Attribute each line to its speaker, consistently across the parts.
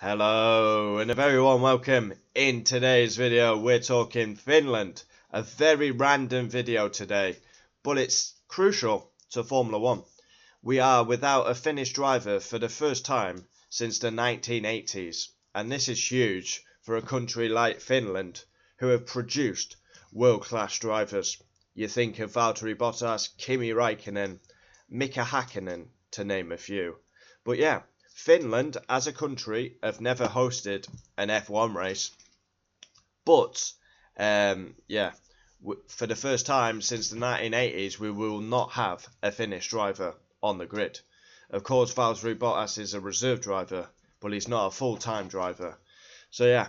Speaker 1: Hello and a very warm welcome. In today's video we're talking Finland. A very random video today, but it's crucial to Formula 1. We are without a Finnish driver for the first time since the 1980s, and this is huge for a country like Finland who have produced world-class drivers. You think of Valtteri Bottas, Kimi Räikkönen, Mika Häkkinen, to name a few. But yeah, Finland as a country have never hosted an F1 race, but for the first time since the 1980s we will not have a Finnish driver on the grid. Of course Valtteri Bottas is a reserve driver, but he's not a full-time driver. So yeah,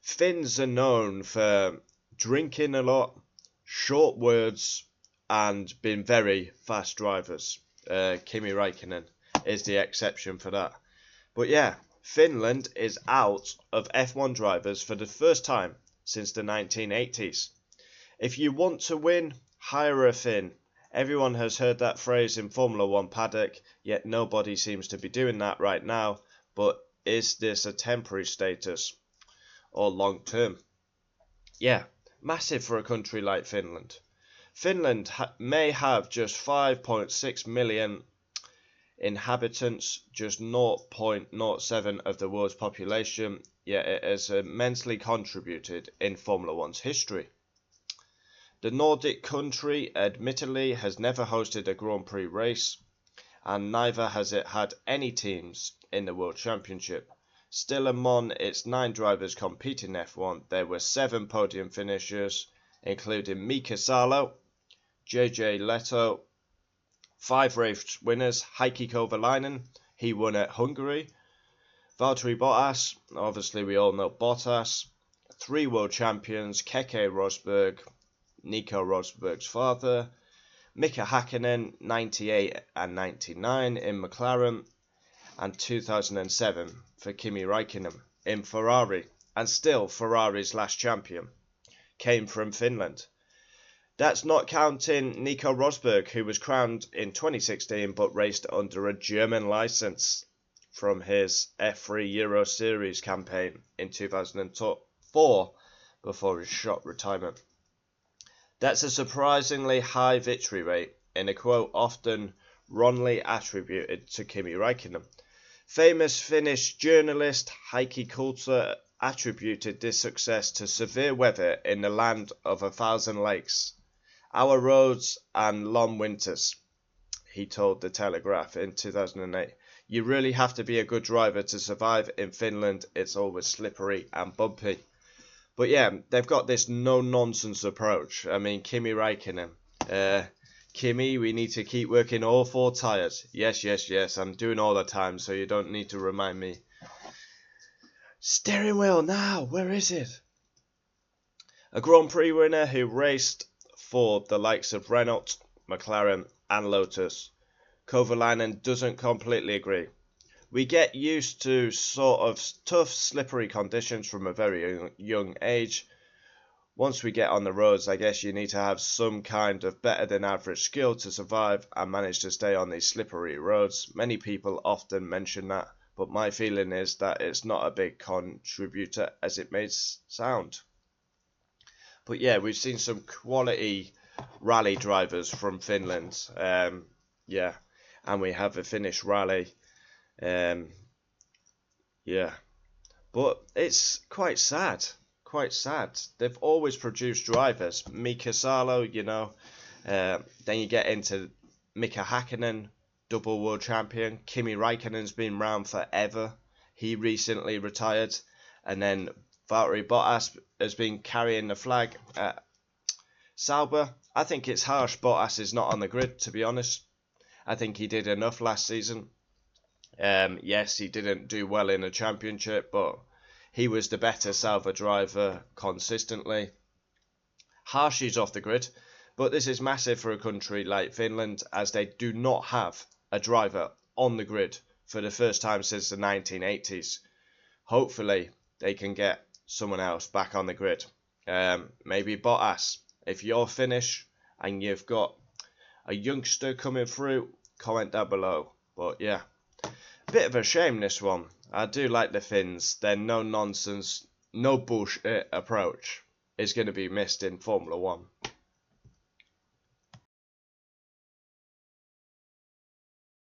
Speaker 1: Finns are known for drinking a lot, short words, and being very fast drivers. Kimi Räikkönen is the exception for that. But yeah, Finland is out of F1 drivers for the first time since the 1980s. If you want to win, hire a Finn. Everyone has heard that phrase in Formula 1 paddock, yet nobody seems to be doing that right now. But is this a temporary status or long term? Yeah, massive for a country like Finland. Finland may have just 5.6 million inhabitants, just 0.07 of the world's population, yet it has immensely contributed in Formula 1's history. The Nordic country admittedly has never hosted a Grand Prix race, and neither has it had any teams in the World Championship. Still, among its 9 drivers competing in F1, there were 7 podium finishers, including Mika Salo, JJ Leto, 5 race winners, Heikki Kovalainen, he won at Hungary, Valtteri Bottas, obviously we all know Bottas, 3 world champions, Keke Rosberg, Nico Rosberg's father, Mika Häkkinen, 98 and 99 in McLaren, and 2007 for Kimi Räikkönen in Ferrari, and still Ferrari's last champion came from Finland. That's not counting Nico Rosberg, who was crowned in 2016 but raced under a German license from his F3 Euro Series campaign in 2004 before his short retirement. That's a surprisingly high victory rate, in a quote often wrongly attributed to Kimi Räikkönen. Famous Finnish journalist Heikki Kulta attributed this success to severe weather in the land of 1,000 lakes. Our roads and long winters, he told the Telegraph in 2008. You really have to be a good driver to survive in Finland. It's always slippery and bumpy. But yeah, they've got this no-nonsense approach. I mean, Kimi Räikkönen. Kimi, we need to keep working all 4 tyres. Yes, I'm doing all the time, so you don't need to remind me. Steering wheel now, where is it? A Grand Prix winner who raced for the likes of Renault, McLaren and Lotus. Kovalainen doesn't completely agree. We get used to sort of tough, slippery conditions from a very young age. Once we get on the roads, I guess you need to have some kind of better than average skill to survive and manage to stay on these slippery roads. Many people often mention that, but my feeling is that it's not a big contributor as it may sound. But yeah, we've seen some quality rally drivers from Finland. And we have a Finnish rally. But it's quite sad. They've always produced drivers. Mika Salo, then you get into Mika Häkkinen, double world champion. Kimi Räikkönen's been around forever. He recently retired. And then Valtteri Bottas has been carrying the flag at Sauber. I think it's harsh Bottas is not on the grid, to be honest. I think he did enough last season. Yes, he didn't do well in the championship, but he was the better Sauber driver consistently. Harsh he's off the grid, but this is massive for a country like Finland, as they do not have a driver on the grid for the first time since the 1980s. Hopefully they can get someone else back on the grid. Maybe Bottas. If you're Finnish and you've got a youngster coming through, comment down below. But yeah, bit of a shame this one. I do like the Finns. Their no nonsense, no bullshit approach is going to be missed in Formula 1.